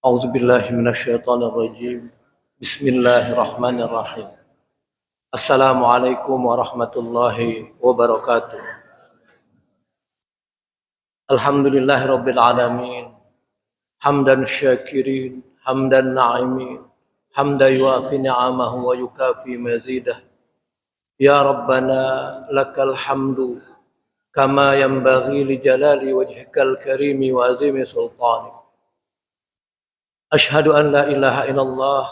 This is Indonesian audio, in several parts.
A'udzu billahi minasyaitonir rajim. Bismillahirrahmanirrahim. Assalamualaikum warahmatullahi wabarakatuh. Alhamdulillahirabbil alamin. Hamdan syakirin, hamdan na'imin, hamdan yuafi ni'amahu wa yukafi mazidah. Ya Rabbana lakal hamdu kama yanbaghi li jalali wajhikal karimi wa azimi sultanik. Ashhadu an la ilaha illallah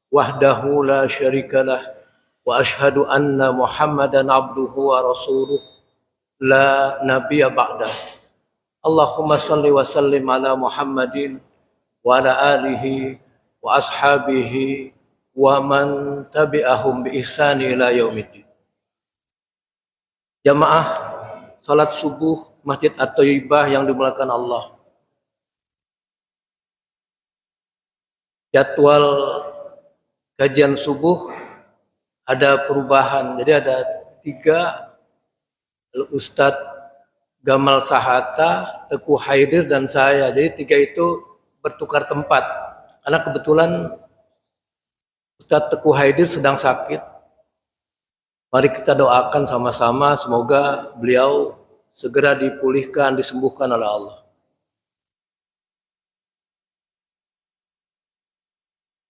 wahdahu la syarikalah wa ashhadu anna Muhammadan abduhu wa rasuluh la nabiyya ba'dah. Allahumma salli wa sallim ala Muhammadin wa ala alihi wa ashabihi wa man tabi'ahum bi ihsani ila yaumiddin. Jamaah salat subuh Masjid At-Thayyibah yang dimuliakan Allah. Jadwal kajian subuh ada perubahan, jadi ada 3, Ustadz Gamal Sahata, Teguh Haidir, dan saya. Jadi 3 itu bertukar tempat karena kebetulan Ustadz Teguh Haidir sedang sakit. Mari kita doakan sama-sama semoga beliau segera dipulihkan, disembuhkan oleh Allah.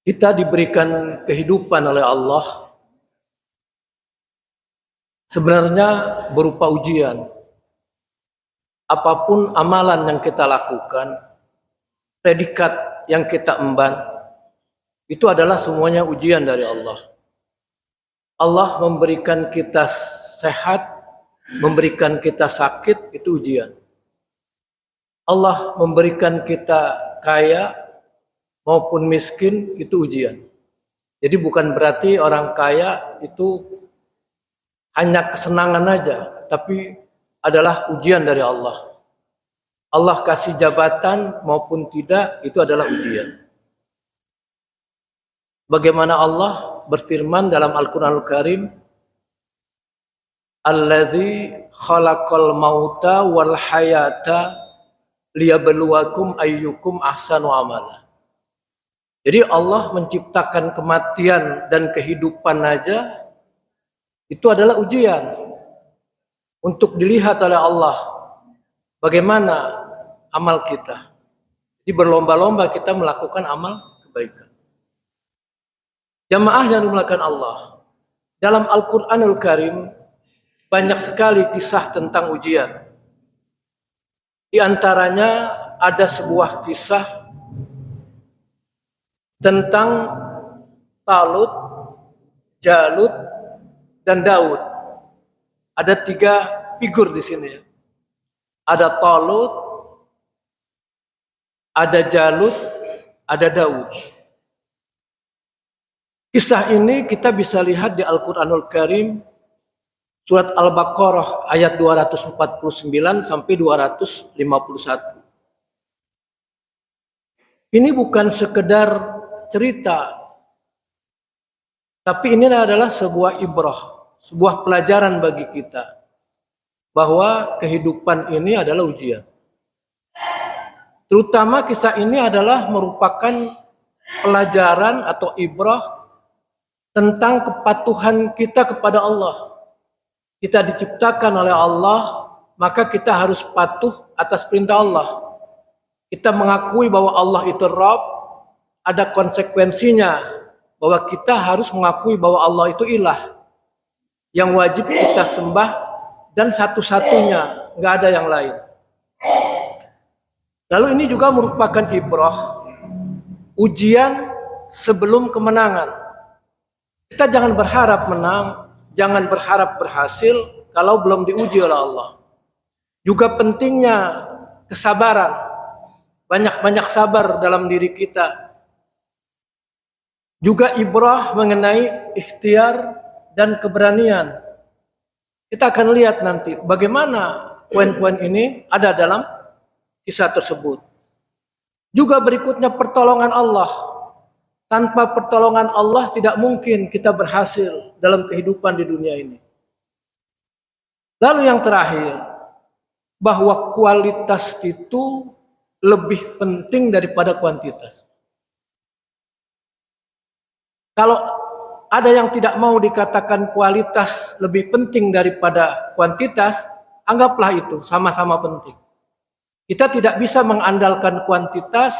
Kita diberikan kehidupan oleh Allah sebenarnya berupa ujian. Apapun amalan yang kita lakukan, predikat yang kita emban, itu adalah semuanya ujian dari Allah. Allah memberikan kita sehat, memberikan kita sakit, itu ujian. Allah memberikan kita kaya maupun miskin, itu ujian. Jadi bukan berarti orang kaya itu hanya kesenangan aja, tapi adalah ujian dari Allah. Allah kasih jabatan maupun tidak, itu adalah ujian. Bagaimana Allah berfirman dalam Al-Quranul Karim, Allazi khalaqal mauta wal hayata liyabluwakum ayyukum ahsanu amala. Jadi Allah menciptakan kematian dan kehidupan aja, itu adalah ujian untuk dilihat oleh Allah bagaimana amal kita. Jadi berlomba-lomba kita melakukan amal kebaikan. Jamaah yang dimuliakan Allah, dalam Al-Quranul Karim banyak sekali kisah tentang ujian. Di antaranya ada sebuah kisah tentang Talut, Jalut, dan Daud. Ada 3 figur di sini ya. Ada Talut, ada Jalut, ada Daud. Kisah ini kita bisa lihat di Al-Quranul Karim, surat Al-Baqarah ayat 249 sampai 251. Ini bukan sekedar cerita, tapi ini adalah sebuah ibrah, sebuah pelajaran bagi kita bahwa kehidupan ini adalah ujian. Terutama kisah ini adalah merupakan pelajaran atau ibrah tentang kepatuhan kita kepada Allah. Kita diciptakan oleh Allah, maka kita harus patuh atas perintah Allah. Kita mengakui bahwa Allah itu Rabb, ada konsekuensinya bahwa kita harus mengakui bahwa Allah itu ilah yang wajib kita sembah dan satu-satunya, nggak ada yang lain. Lalu ini juga merupakan ibrah, ujian sebelum kemenangan. Kita jangan berharap menang, jangan berharap berhasil kalau belum diuji oleh Allah. Juga pentingnya kesabaran, banyak-banyak sabar dalam diri kita. Juga ibrah mengenai ikhtiar dan keberanian. Kita akan lihat nanti bagaimana poin-poin ini ada dalam kisah tersebut. Juga berikutnya pertolongan Allah. Tanpa pertolongan Allah tidak mungkin kita berhasil dalam kehidupan di dunia ini. Lalu yang terakhir, bahwa kualitas itu lebih penting daripada kuantitas. Kalau ada yang tidak mau dikatakan kualitas lebih penting daripada kuantitas, anggaplah itu sama-sama penting. Kita tidak bisa mengandalkan kuantitas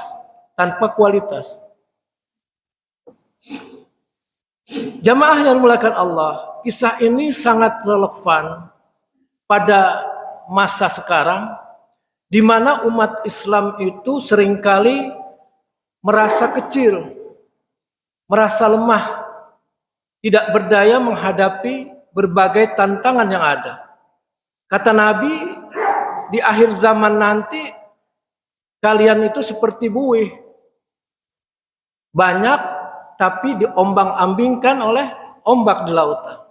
tanpa kualitas. Jamaah yang dimuliakan Allah, kisah ini sangat relevan pada masa sekarang, di mana umat Islam itu seringkali merasa kecil, merasa lemah, tidak berdaya menghadapi berbagai tantangan yang ada. Kata Nabi, di akhir zaman nanti kalian itu seperti buih, banyak tapi diombang-ambingkan oleh ombak di lautan.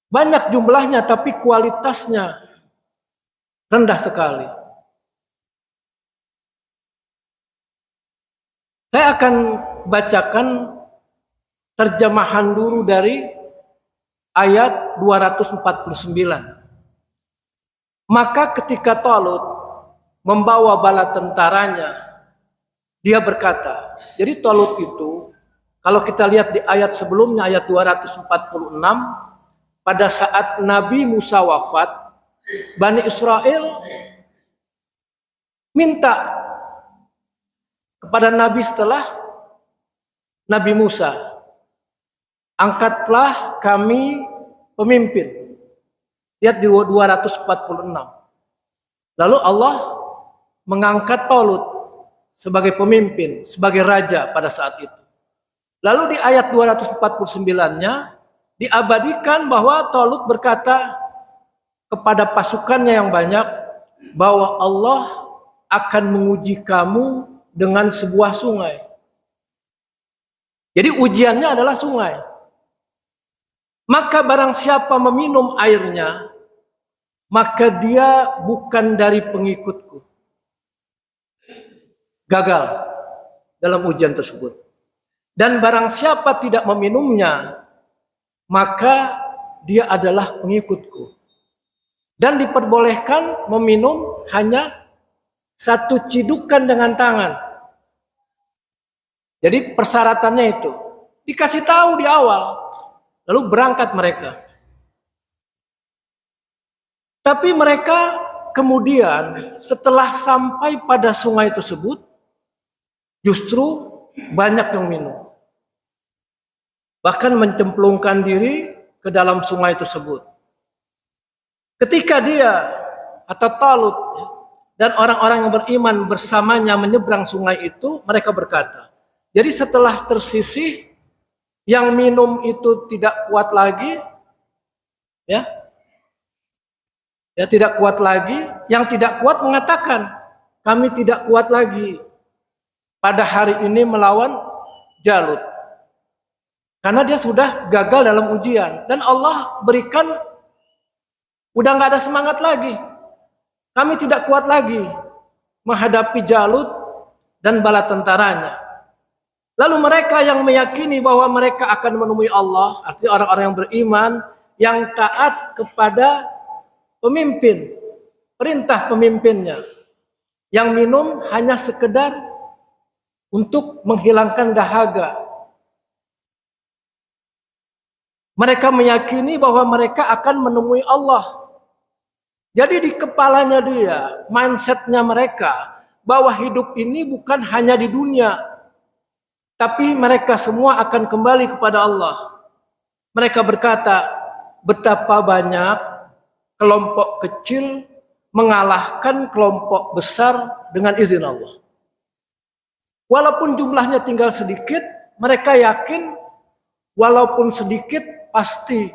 Banyak jumlahnya tapi kualitasnya rendah sekali. Saya akan bacakan terjemahan dulu dari ayat 249. Maka ketika Talut membawa bala tentaranya, dia berkata, jadi Talut itu, kalau kita lihat di ayat sebelumnya, ayat 246, pada saat Nabi Musa wafat, Bani Israel minta kepada Nabi setelah Nabi Musa, angkatlah kami pemimpin. Lihat di 246. Lalu Allah mengangkat Talut sebagai pemimpin, sebagai raja pada saat itu. Lalu di ayat 249-nya diabadikan bahwa Talut berkata kepada pasukannya yang banyak bahwa Allah akan menguji kamu dengan sebuah sungai. Jadi ujiannya adalah sungai. Maka barang siapa meminum airnya, maka dia bukan dari pengikutku. Gagal dalam ujian tersebut. Dan barang siapa tidak meminumnya, maka dia adalah pengikutku. Dan diperbolehkan meminum hanya satu cidukan dengan tangan. Jadi persyaratannya itu dikasih tahu di awal. Lalu berangkat mereka. Tapi mereka kemudian setelah sampai pada sungai tersebut, justru banyak yang minum. Bahkan mencemplungkan diri ke dalam sungai tersebut. Ketika dia atau Talut dan orang-orang yang beriman bersamanya menyeberang sungai itu, mereka berkata, jadi setelah tersisih, yang minum itu tidak kuat lagi, ya tidak kuat lagi. Yang tidak kuat mengatakan, kami tidak kuat lagi pada hari ini melawan Jalut, karena dia sudah gagal dalam ujian dan Allah berikan udah nggak ada semangat lagi. Kami tidak kuat lagi menghadapi Jalut dan bala tentaranya. Lalu mereka yang meyakini bahwa mereka akan menemui Allah, artinya orang-orang yang beriman, yang taat kepada pemimpin, perintah pemimpinnya, yang minum hanya sekedar untuk menghilangkan dahaga. Mereka meyakini bahwa mereka akan menemui Allah. Jadi di kepalanya dia, mindsetnya mereka, bahwa hidup ini bukan hanya di dunia, tapi mereka semua akan kembali kepada Allah. Mereka berkata, betapa banyak kelompok kecil mengalahkan kelompok besar dengan izin Allah. Walaupun jumlahnya tinggal sedikit, mereka yakin walaupun sedikit pasti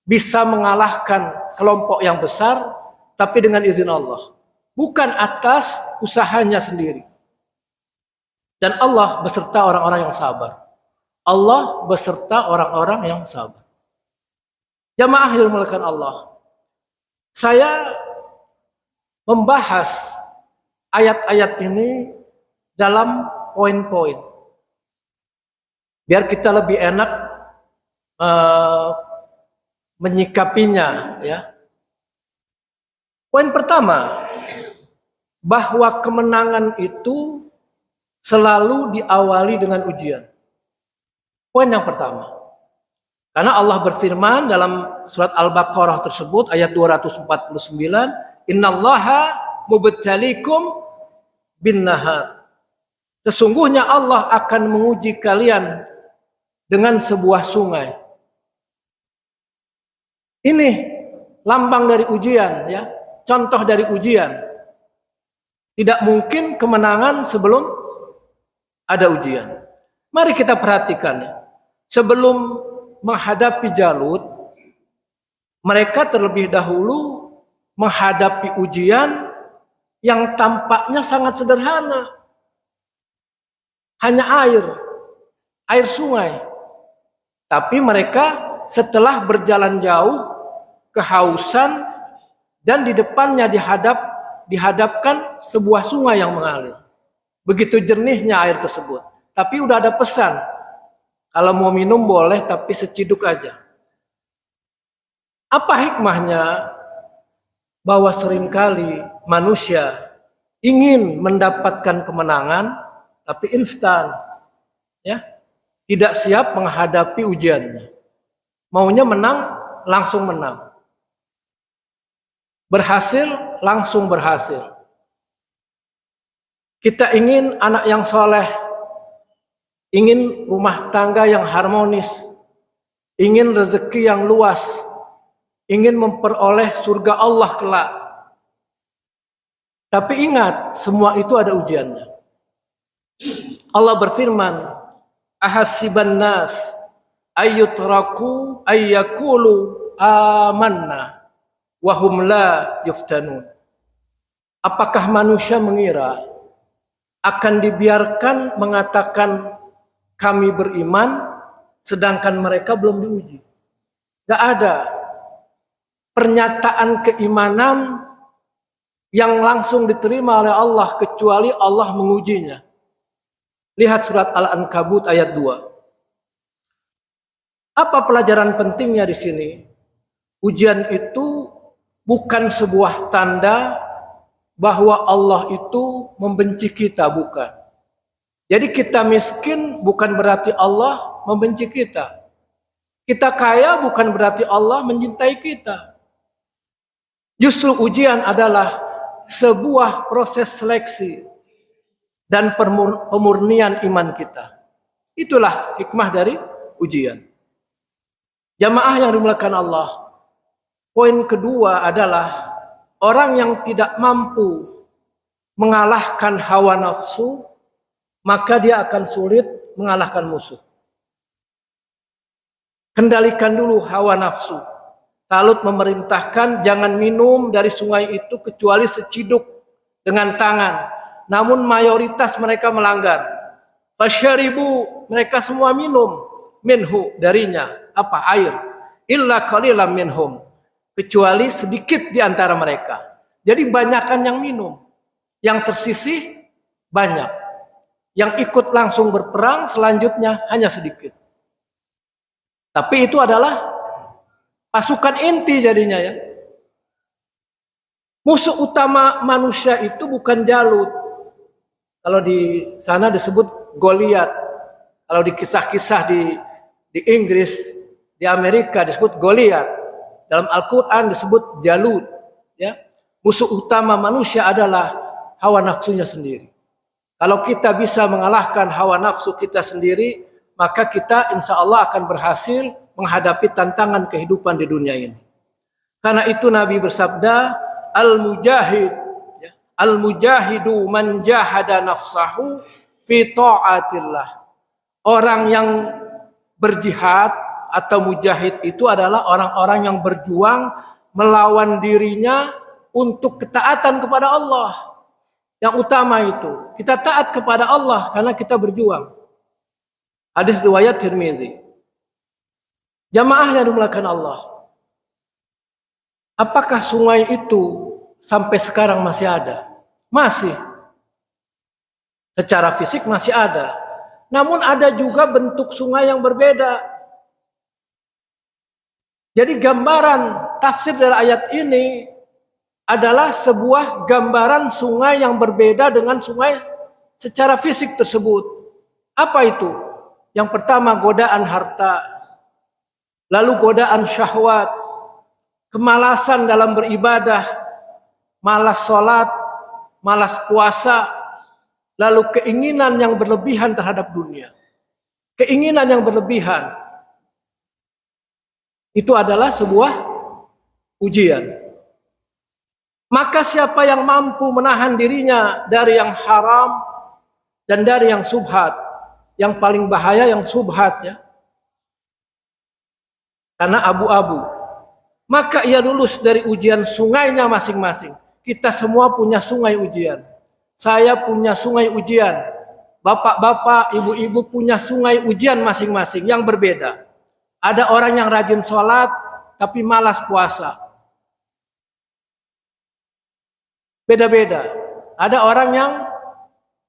bisa mengalahkan kelompok yang besar, tapi dengan izin Allah. Bukan atas usahanya sendiri. Dan Allah beserta orang-orang yang sabar. Allah beserta orang-orang yang sabar. Jamaah yang dimuliakan Allah. Saya membahas ayat-ayat ini dalam poin-poin. Biar kita lebih enak menyikapinya, ya. Poin pertama, bahwa kemenangan itu selalu diawali dengan ujian. Poin yang pertama. Karena Allah berfirman dalam surat Al-Baqarah tersebut ayat 249, "Innallaha mubtalikum bin nahar." Sesungguhnya Allah akan menguji kalian dengan sebuah sungai. Ini lambang dari ujian, ya. Contoh dari ujian. Tidak mungkin kemenangan sebelum ada ujian. Mari kita perhatikan, ya. Sebelum menghadapi Jalut, mereka terlebih dahulu menghadapi ujian yang tampaknya sangat sederhana. Hanya air sungai. Tapi mereka setelah berjalan jauh, kehausan, dan di depannya dihadapkan sebuah sungai yang mengalir. Begitu jernihnya air tersebut. Tapi udah ada pesan, kalau mau minum boleh tapi seciduk aja. Apa hikmahnya? Bahwa seringkali manusia ingin mendapatkan kemenangan tapi instan, ya, tidak siap menghadapi ujiannya. Maunya menang, langsung menang. Berhasil, langsung berhasil. Kita ingin anak yang soleh, ingin rumah tangga yang harmonis, ingin rezeki yang luas, ingin memperoleh surga Allah kelak. Tapi ingat, semua itu ada ujiannya. Allah berfirman, "Ahasiban nas ayyutraku ayyakulu amanna wa hum la yuftanun." Apakah manusia mengira akan dibiarkan mengatakan kami beriman sedangkan mereka belum diuji? Gak ada pernyataan keimanan yang langsung diterima oleh Allah kecuali Allah mengujinya. Lihat surat Al-Ankabut ayat 2. Apa pelajaran pentingnya di sini? Ujian itu bukan sebuah tanda bahwa Allah itu membenci kita, bukan. Jadi kita miskin bukan berarti Allah membenci kita. Kita kaya bukan berarti Allah mencintai kita. Justru ujian adalah sebuah proses seleksi dan pemurnian iman kita. Itulah hikmah dari ujian. Jamaah yang dimuliakan Allah. Poin kedua adalah orang yang tidak mampu mengalahkan hawa nafsu, maka dia akan sulit mengalahkan musuh. Kendalikan dulu hawa nafsu. Talut memerintahkan jangan minum dari sungai itu kecuali seciduk dengan tangan. Namun mayoritas mereka melanggar. Fasyaribu, mereka semua minum. Minhu, darinya. Apa? Air. Illa qalilan minhum. Kecuali sedikit di antara mereka. Jadi banyakan yang minum. Yang tersisih banyak. Yang ikut langsung berperang selanjutnya hanya sedikit. Tapi itu adalah pasukan inti jadinya, ya. Musuh utama manusia itu bukan Jalut. Kalau di sana disebut Goliat. Kalau di kisah-kisah di Inggris, di Amerika disebut Goliat. Dalam Al-Quran disebut Jalut. Ya. Musuh utama manusia adalah hawa nafsunya sendiri. Kalau kita bisa mengalahkan hawa nafsu kita sendiri, maka kita insya Allah akan berhasil menghadapi tantangan kehidupan di dunia ini. Karena itu Nabi bersabda, Al-mujahid, ya, Al-mujahidu man jahada nafsahu fi ta'atillah. Orang yang berjihad atau mujahid itu adalah orang-orang yang berjuang melawan dirinya untuk ketaatan kepada Allah. Yang utama itu, kita taat kepada Allah karena kita berjuang. Hadis riwayat Tirmizi. Jamaah yang dimuliakan Allah. Apakah sungai itu sampai sekarang masih ada? Masih. Secara fisik masih ada. Namun ada juga bentuk sungai yang berbeda. Jadi gambaran tafsir dari ayat ini adalah sebuah gambaran sungai yang berbeda dengan sungai secara fisik tersebut. Apa itu? Yang pertama godaan harta, lalu godaan syahwat, kemalasan dalam beribadah, malas sholat, malas puasa, lalu keinginan yang berlebihan terhadap dunia. Keinginan yang berlebihan itu adalah sebuah ujian. Maka siapa yang mampu menahan dirinya dari yang haram dan dari yang subhat, yang paling bahaya yang subhat ya, karena abu-abu, maka ia lulus dari ujian sungainya masing-masing. Kita semua punya sungai ujian. Saya punya sungai ujian. Bapak-bapak, ibu-ibu punya sungai ujian masing-masing yang berbeda. Ada orang yang rajin sholat tapi malas puasa. Beda-beda. Ada orang yang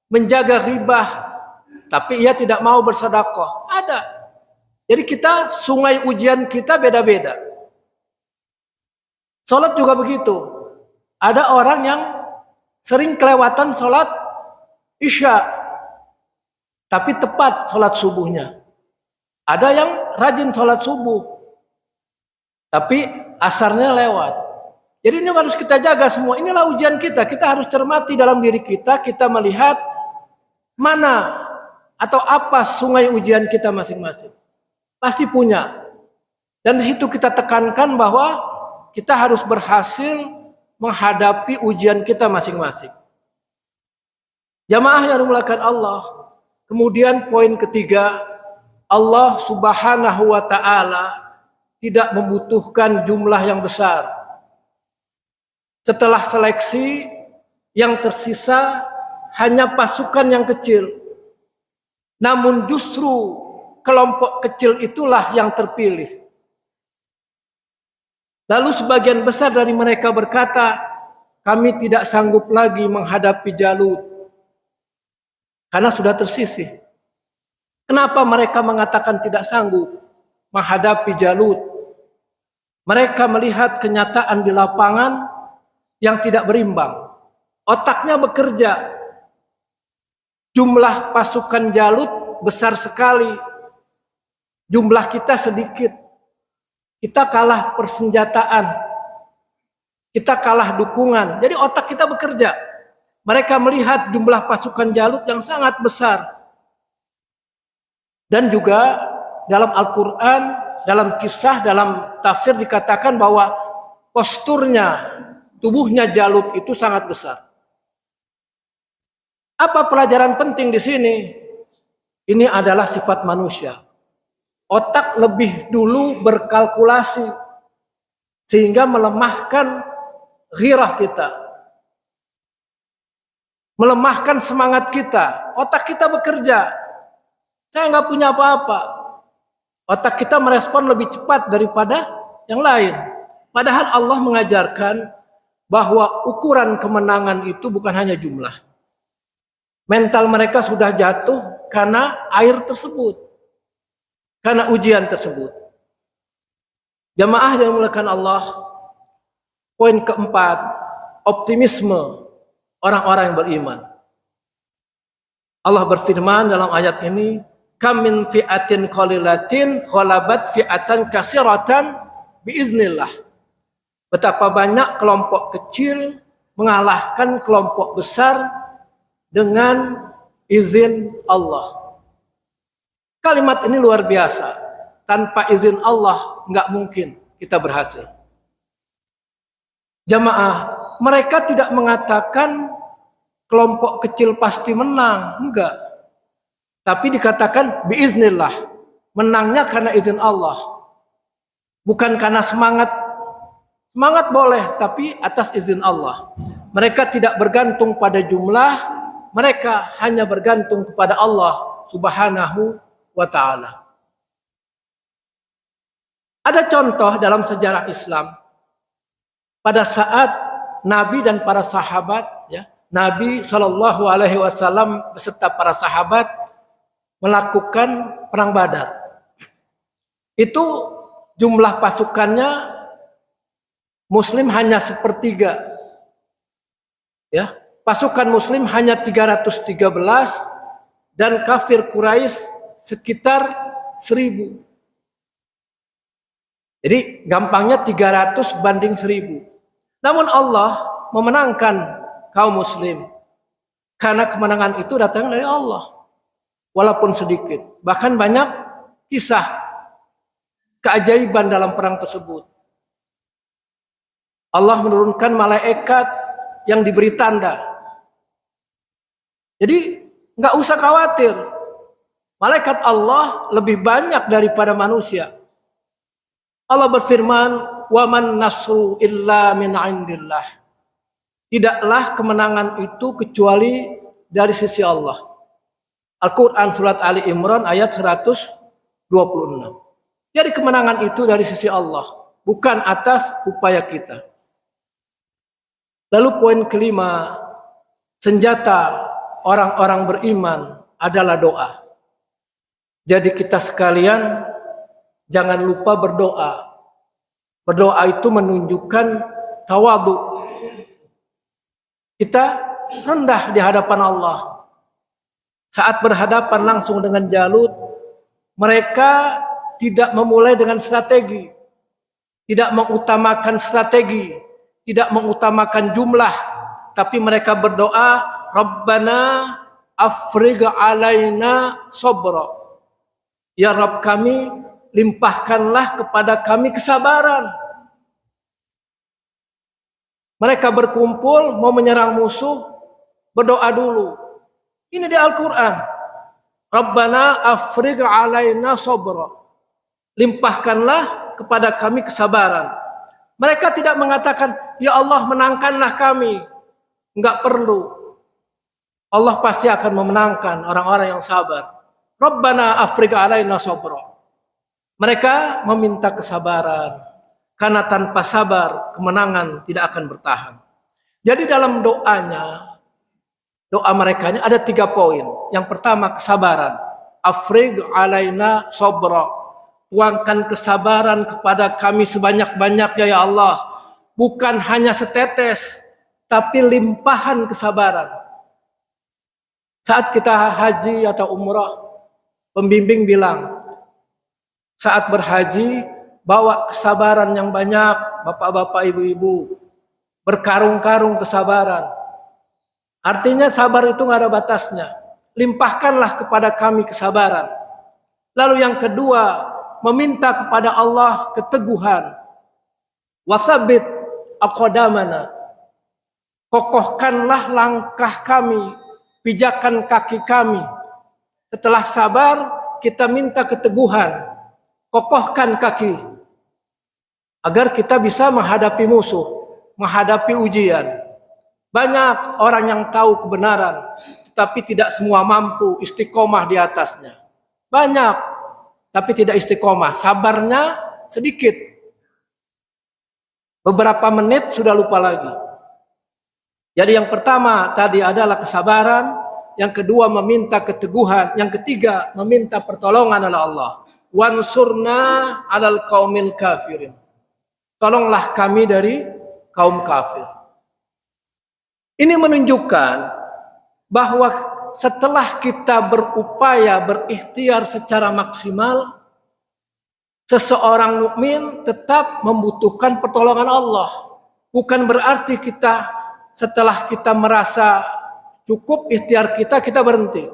menjaga ribah tapi ia tidak mau bersedekah. Ada. Jadi kita sungai ujian kita beda-beda. Sholat juga begitu. Ada orang yang sering kelewatan sholat isya, tapi tepat sholat subuhnya. Ada yang rajin sholat subuh, tapi asarnya lewat. Jadi ini harus kita jaga semua. Inilah ujian kita. Kita harus cermati dalam diri kita. Kita melihat mana atau apa sungai ujian kita masing-masing. Pasti punya. Dan di situ kita tekankan bahwa kita harus berhasil menghadapi ujian kita masing-masing. Jamaah yang dimuliakan Allah. Kemudian poin ketiga, Allah Subhanahu wa taala tidak membutuhkan jumlah yang besar. Setelah seleksi, yang tersisa hanya pasukan yang kecil. Namun justru kelompok kecil itulah yang terpilih. Lalu sebagian besar dari mereka berkata, kami tidak sanggup lagi menghadapi Jalut. Karena sudah tersisih. Kenapa mereka mengatakan tidak sanggup menghadapi Jalut? Mereka melihat kenyataan di lapangan yang tidak berimbang. Otaknya bekerja. Jumlah pasukan Jalut besar sekali. Jumlah kita sedikit. Kita kalah persenjataan. Kita kalah dukungan. Jadi otak kita bekerja. Mereka melihat jumlah pasukan Jalut yang sangat besar. Dan juga dalam Al-Quran, dalam kisah, dalam tafsir dikatakan bahwa posturnya, tubuhnya Jalut itu sangat besar. Apa pelajaran penting di sini? Ini adalah sifat manusia. Otak lebih dulu berkalkulasi sehingga melemahkan ghirah kita. Melemahkan semangat kita. Otak kita bekerja. Saya nggak punya apa-apa. Otak kita merespon lebih cepat daripada yang lain. Padahal Allah mengajarkan bahwa ukuran kemenangan itu bukan hanya jumlah. Mental mereka sudah jatuh karena air tersebut. Karena ujian tersebut. Jamaah yang dimuliakan Allah. Poin keempat, optimisme orang-orang yang beriman. Allah berfirman dalam ayat ini, kam min fi'atin qalilatin ghalabat fi'atan katsiratan biiznillah. Betapa banyak kelompok kecil mengalahkan kelompok besar dengan izin Allah. Kalimat ini luar biasa. Tanpa izin Allah nggak mungkin kita berhasil. Jamaah, mereka tidak mengatakan kelompok kecil pasti menang, enggak. Tapi dikatakan biiznillah, menangnya karena izin Allah. Bukan karena semangat. Semangat boleh, tapi atas izin Allah. Mereka tidak bergantung pada jumlah, mereka hanya bergantung kepada Allah Subhanahu wa ta'ala. Ada contoh dalam sejarah Islam. Pada saat Nabi dan para sahabat, ya, Nabi Shallallahu Alaihi Wasallam beserta para sahabat melakukan perang Badar. Itu jumlah pasukannya Muslim hanya sepertiga. Ya, pasukan Muslim hanya 313 dan kafir Quraisy sekitar 1000. Jadi gampangnya 300 banding 1000. Namun Allah memenangkan kaum muslim. Karena kemenangan itu datang dari Allah. Walaupun sedikit. Bahkan banyak kisah keajaiban dalam perang tersebut. Allah menurunkan malaikat yang diberi tanda. Jadi nggak usah khawatir. Malaikat Allah lebih banyak daripada manusia. Allah berfirman, "Wa man nasru illa min 'indillah." Tidaklah kemenangan itu kecuali dari sisi Allah. Al-Quran surat Ali Imran ayat 126. Jadi kemenangan itu dari sisi Allah, bukan atas upaya kita. Lalu poin kelima, senjata orang-orang beriman adalah doa. Jadi kita sekalian jangan lupa berdoa. Berdoa itu menunjukkan tawadhu. Kita rendah di hadapan Allah. Saat berhadapan langsung dengan Jalut, mereka tidak memulai dengan strategi, tidak mengutamakan strategi, tidak mengutamakan jumlah, tapi mereka berdoa, Rabbana afrigh alaina sabra. Ya Rabb kami, limpahkanlah kepada kami kesabaran. Mereka berkumpul mau menyerang musuh, berdoa dulu. Ini di Al-Quran. Rabbana afrigh alaina sabra. Limpahkanlah kepada kami kesabaran. Mereka tidak mengatakan, ya Allah menangkanlah kami. Enggak perlu. Allah pasti akan memenangkan orang-orang yang sabar. Rabbana afrigh alaina sabra. Mereka meminta kesabaran. Karena tanpa sabar, kemenangan tidak akan bertahan. Jadi dalam doanya, doa mereka ada 3 poin. Yang pertama kesabaran. Afrigh alaina sabra. Tuangkan kesabaran kepada kami sebanyak-banyaknya ya Allah. Bukan hanya setetes, tapi limpahan kesabaran. Saat kita haji atau umrah, pembimbing bilang, saat berhaji, bawa kesabaran yang banyak, bapak-bapak, ibu-ibu. Berkarung-karung kesabaran. Artinya sabar itu nggak ada batasnya. Limpahkanlah kepada kami kesabaran. Lalu yang kedua, meminta kepada Allah keteguhan. Wasabit aqdamana. Kokohkanlah langkah kami, pijakan kaki kami. Setelah sabar, kita minta keteguhan. Kokohkan kaki. Agar kita bisa menghadapi musuh, menghadapi ujian. Banyak orang yang tahu kebenaran, tetapi tidak semua mampu istiqomah di atasnya. Banyak, tapi tidak istiqomah. Sabarnya sedikit. Beberapa menit sudah lupa lagi. Jadi yang pertama tadi adalah kesabaran. Yang kedua meminta keteguhan. Yang ketiga meminta pertolongan oleh Allah. Wansurna alal qaumil kafirin. Tolonglah kami dari kaum kafir. Ini menunjukkan bahwa setelah kita berupaya berikhtiar secara maksimal, seseorang mukmin tetap membutuhkan pertolongan Allah. Bukan berarti kita setelah kita merasa cukup ikhtiar kita berhenti.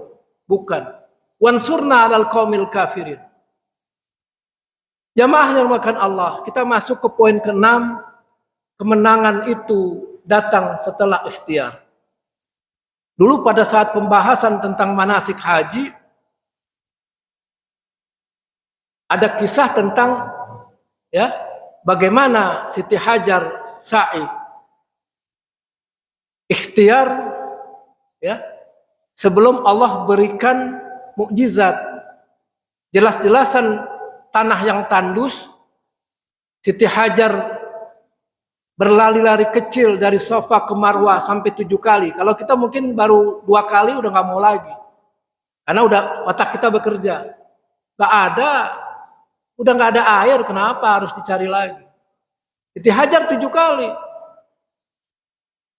Bukan. Wansurna 'alal qaumil kafirin. Jamaah yang dimuliakan Allah, kita masuk ke poin ke-6. Kemenangan itu datang setelah ikhtiar. Dulu pada saat pembahasan tentang manasik haji, ada kisah tentang bagaimana Siti Hajar sa'i ikhtiar sebelum Allah berikan mukjizat. Jelas-jelasan tanah yang tandus, Siti Hajar berlari-lari kecil dari Safa ke Marwah sampai 7 kali. Kalau kita mungkin baru 2 kali udah nggak mau lagi. Karena udah otak kita bekerja. Udah nggak ada air, kenapa harus dicari lagi? Siti Hajar 7 kali.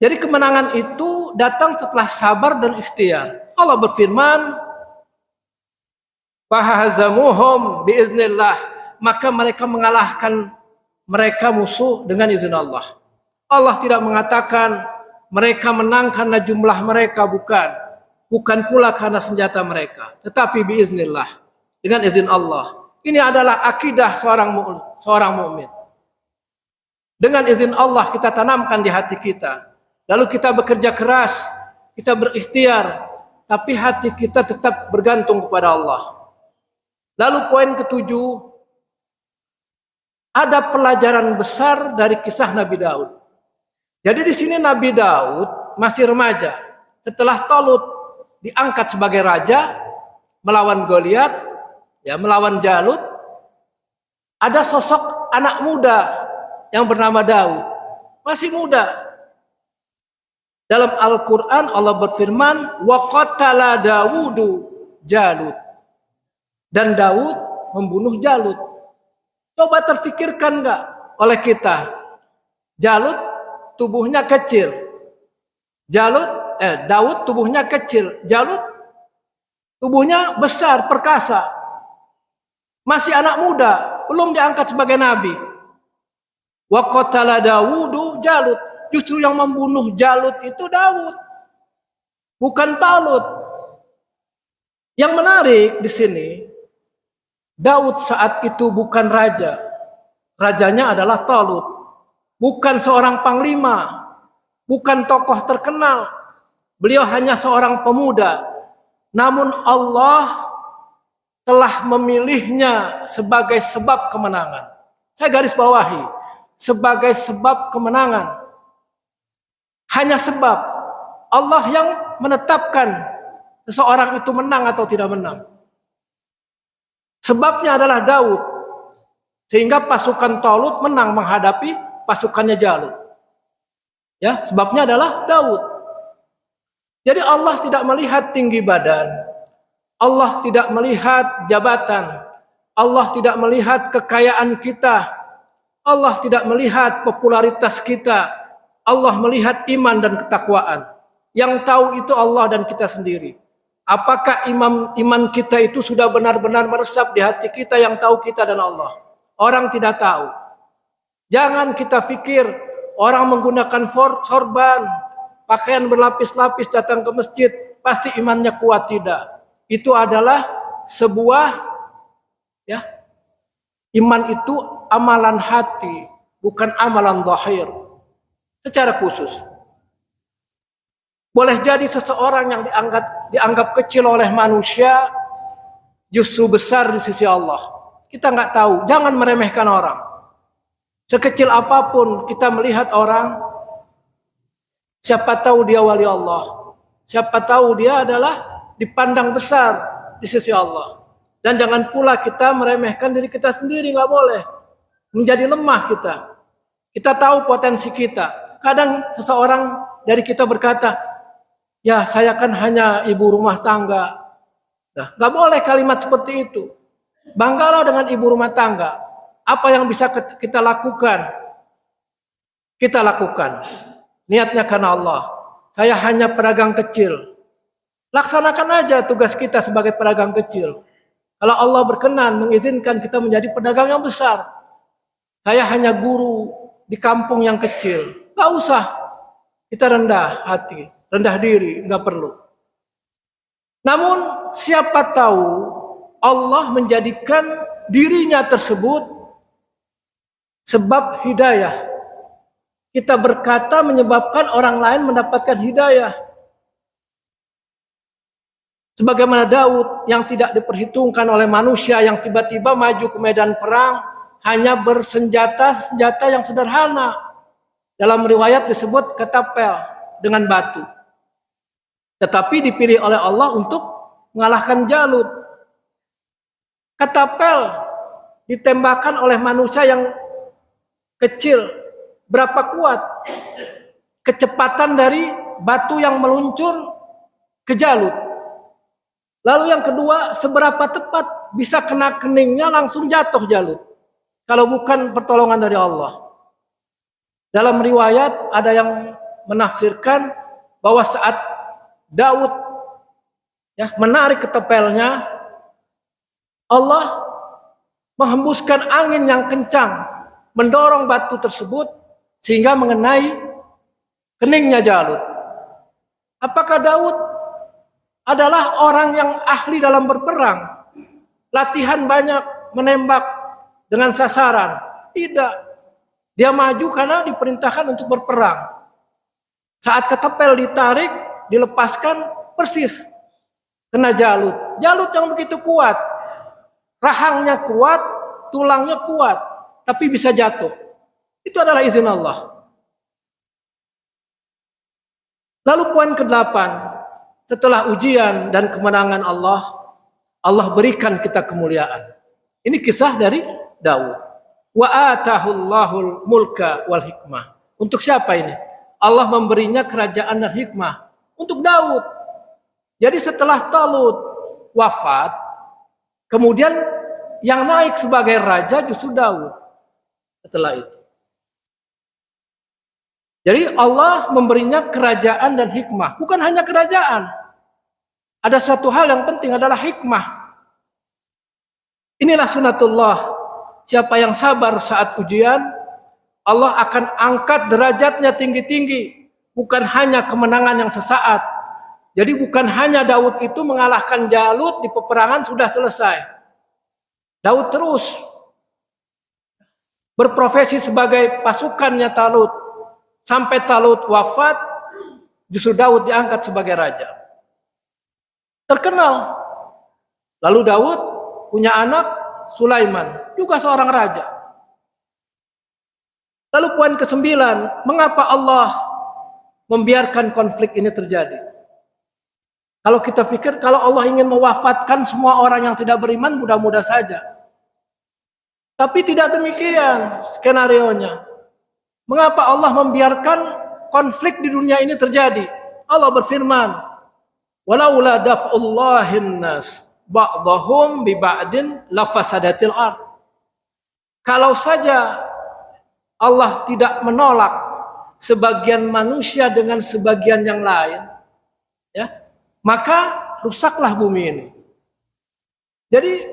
Jadi kemenangan itu datang setelah sabar dan ikhtiar. Allah berfirman, fahazamuhum biiznillah, maka mereka mengalahkan mereka musuh dengan izin Allah. Allah tidak mengatakan mereka menang karena jumlah mereka, bukan pula karena senjata mereka, tetapi biiznillah, dengan izin Allah. Ini adalah akidah seorang mukmin. Dengan izin Allah kita tanamkan di hati kita. Lalu kita bekerja keras, kita berikhtiar, tapi hati kita tetap bergantung kepada Allah. Lalu poin ketujuh, ada pelajaran besar dari kisah Nabi Daud. Jadi di sini Nabi Daud masih remaja. Setelah Talut diangkat sebagai raja, melawan Goliat, melawan Jalut, ada sosok anak muda yang bernama Daud, masih muda. Dalam Al-Quran Allah berfirman, wa qatala Dawudu Jalut, dan Daud membunuh Jalut. Coba terfikirkan enggak oleh kita, Jalut tubuhnya kecil, Daud tubuhnya kecil, Jalut tubuhnya besar, perkasa, masih anak muda, belum diangkat sebagai nabi. Wa qatala Dawudu Jalut, justru yang membunuh Jalut itu Daud, bukan Talut. Yang menarik di sini, Daud saat itu bukan raja. Rajanya adalah Talut. Bukan seorang panglima, bukan tokoh terkenal. Beliau hanya seorang pemuda. Namun Allah telah memilihnya sebagai sebab kemenangan. Saya garis bawahi, sebagai sebab kemenangan. Hanya sebab Allah yang menetapkan seseorang itu menang atau tidak menang. Sebabnya adalah Daud, sehingga pasukan Talut menang menghadapi pasukannya Jalut. Ya, sebabnya adalah Daud. Jadi Allah tidak melihat tinggi badan, Allah tidak melihat jabatan, Allah tidak melihat kekayaan kita, Allah tidak melihat popularitas kita. Allah melihat iman dan ketakwaan. Yang tahu itu Allah dan kita sendiri. Apakah iman kita itu sudah benar-benar meresap di hati kita, yang tahu kita dan Allah? Orang tidak tahu. Jangan kita pikir orang menggunakan sorban, pakaian berlapis-lapis datang ke masjid, pasti imannya kuat. Tidak. Itu adalah sebuah iman itu amalan hati, bukan amalan zahir. Secara khusus, boleh jadi seseorang yang dianggap kecil oleh manusia justru besar di sisi Allah. Kita nggak tahu. Jangan meremehkan orang. Sekecil apapun kita melihat orang, siapa tahu dia wali Allah, siapa tahu dia adalah dipandang besar di sisi Allah. Dan jangan pula kita meremehkan diri kita sendiri, nggak boleh. Menjadi lemah kita. Kita tahu potensi kita. Kadang seseorang dari kita berkata, ya saya kan hanya ibu rumah tangga. Nah, nggak boleh kalimat seperti itu. Banggalah dengan ibu rumah tangga. Apa yang bisa kita lakukan? Kita lakukan. Niatnya karena Allah. Saya hanya pedagang kecil. Laksanakan aja tugas kita sebagai pedagang kecil. Kalau Allah berkenan mengizinkan kita menjadi pedagang yang besar. Saya hanya guru di kampung yang kecil. Gak usah kita rendah hati, rendah diri, gak perlu. Namun siapa tahu Allah menjadikan dirinya tersebut sebab hidayah. Kita berkata menyebabkan orang lain mendapatkan hidayah. Sebagaimana Daud yang tidak diperhitungkan oleh manusia, yang tiba-tiba maju ke medan perang hanya bersenjata yang sederhana. Dalam riwayat disebut ketapel dengan batu. Tetapi dipilih oleh Allah untuk mengalahkan Jalut. Ketapel ditembakkan oleh manusia yang kecil. Berapa kuat kecepatan dari batu yang meluncur ke Jalut. Lalu yang kedua, seberapa tepat bisa kena keningnya langsung jatuh Jalut. Kalau bukan pertolongan dari Allah. Dalam riwayat ada yang menafsirkan bahwa saat Daud menarik ketapelnya, Allah menghembuskan angin yang kencang, mendorong batu tersebut sehingga mengenai keningnya Jalut. Apakah Daud adalah orang yang ahli dalam berperang? Latihan banyak, menembak dengan sasaran? Tidak. Dia maju karena diperintahkan untuk berperang. Saat ketepel ditarik, dilepaskan, persis kena Jalut. Jalut yang begitu kuat. Rahangnya kuat, tulangnya kuat, tapi bisa jatuh. Itu adalah izin Allah. Lalu poin ke-8, setelah ujian dan kemenangan Allah, Allah berikan kita kemuliaan. Ini kisah dari Daud. Wa atahullahul mulka wal hikmah. Untuk siapa ini? Allah memberinya kerajaan dan hikmah. Untuk Daud. Jadi setelah Talut wafat, kemudian yang naik sebagai raja justru Daud. Setelah itu. Jadi Allah memberinya kerajaan dan hikmah. Bukan hanya kerajaan. Ada satu hal yang penting adalah hikmah. Inilah sunatullah. Siapa yang sabar saat ujian, Allah akan angkat derajatnya tinggi-tinggi. Bukan hanya kemenangan yang sesaat. Jadi bukan hanya Daud itu mengalahkan Jalut di peperangan sudah selesai. Daud terus berprofesi sebagai pasukannya Talut. Sampai Talut wafat, justru Daud diangkat sebagai raja. Terkenal. Lalu Daud punya anak Sulaiman, juga seorang raja. Lalu poin ke-9, mengapa Allah membiarkan konflik ini terjadi? Kalau kita pikir kalau Allah ingin mewafatkan semua orang yang tidak beriman, mudah-mudah saja. Tapi tidak demikian skenarionya. Mengapa Allah membiarkan konflik di dunia ini terjadi? Allah berfirman, "Walaula daf'ullahin nas ba'dahum bi ba'din lafasadatil ard." Kalau saja Allah tidak menolak sebagian manusia dengan sebagian yang lain, ya, maka rusaklah bumi ini. Jadi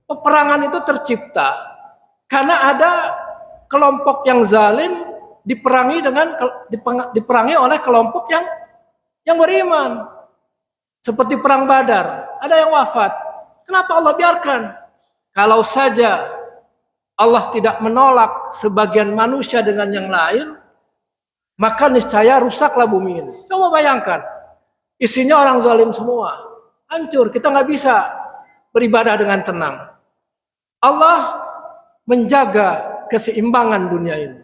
peperangan itu tercipta karena ada kelompok yang zalim diperangi oleh kelompok yang beriman. Seperti perang Badar, ada yang wafat. Kenapa Allah biarkan? Kalau saja Allah tidak menolak sebagian manusia dengan yang lain, maka niscaya rusaklah bumi ini. Coba bayangkan, isinya orang zalim semua, hancur, kita nggak bisa beribadah dengan tenang. Allah menjaga keseimbangan dunia ini.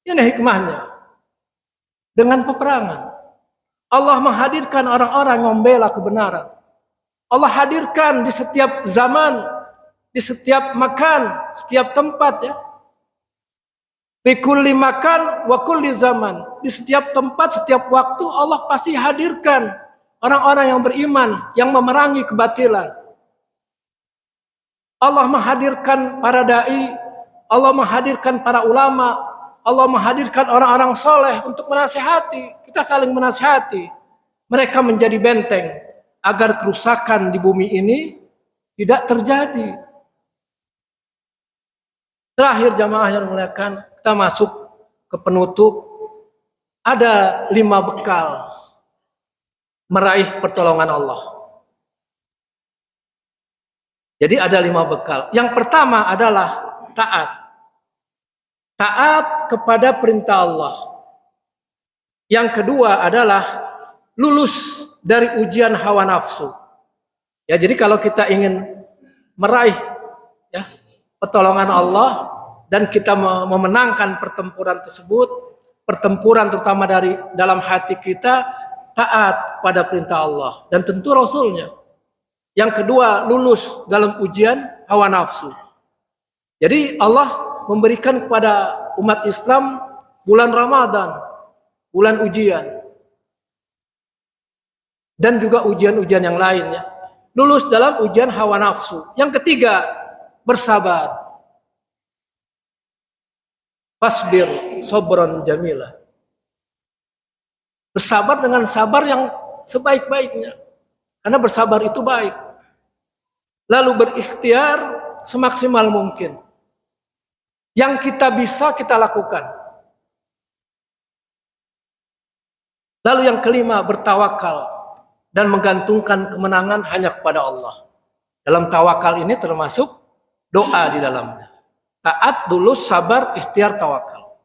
Ini hikmahnya. Dengan peperangan. Allah menghadirkan orang-orang yang membela kebenaran. Allah hadirkan di setiap zaman, di setiap makan, setiap tempat, ya. Fi kulli makan wa kulli zaman. Di setiap tempat, setiap waktu Allah pasti hadirkan orang-orang yang beriman, yang memerangi kebatilan. Allah menghadirkan para dai, Allah menghadirkan para ulama, Allah menghadirkan orang-orang soleh untuk menasihati. Kita saling menasihati. Mereka menjadi benteng agar kerusakan di bumi ini tidak terjadi. Terakhir jamaah yang dimuliakan, kita masuk ke penutup. Ada 5 bekal meraih pertolongan Allah. Jadi ada 5 bekal. Yang pertama adalah taat. Taat kepada perintah Allah. Yang kedua adalah lulus dari ujian hawa nafsu. Ya, jadi kalau kita ingin meraih, ya, pertolongan Allah dan kita memenangkan pertempuran tersebut, pertempuran terutama dari dalam hati kita, taat pada perintah Allah dan tentu Rasulnya. Yang kedua, lulus dalam ujian hawa nafsu. Jadi Allah memberikan kepada umat Islam bulan Ramadan, bulan ujian. Dan juga ujian-ujian yang lainnya. Lulus dalam ujian hawa nafsu. Yang ketiga, bersabar. Fasbir sabran jamila. Bersabar dengan sabar yang sebaik-baiknya. Karena bersabar itu baik. lalu berikhtiar semaksimal mungkin. Yang kita bisa kita lakukan. Lalu yang kelima, bertawakal dan menggantungkan kemenangan hanya kepada Allah. Dalam tawakal ini termasuk doa di dalamnya. Taat, tulus, sabar, ikhtiar, tawakal.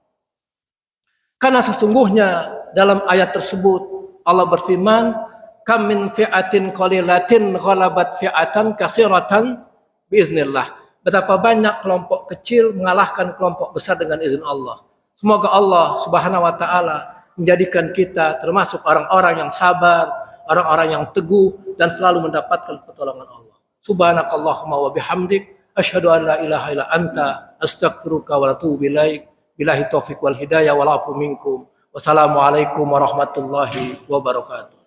Karena sesungguhnya dalam ayat tersebut Allah berfirman, kam min fi'atin qalilatin ghalabat fi'atan katsiratan biiznillah. Betapa banyak kelompok kecil mengalahkan kelompok besar dengan izin Allah. Semoga Allah Subhanahu wa taala menjadikan kita termasuk orang-orang yang sabar, orang-orang yang teguh dan selalu mendapatkan pertolongan Allah. Subhanakallahumma wa bihamdik asyhadu an la ilaha illa anta astaghfiruka wa atubu ilaik. Billahi taufik wal hidayah wal afu minkum. Wassalamualaikum warahmatullahi wabarakatuh.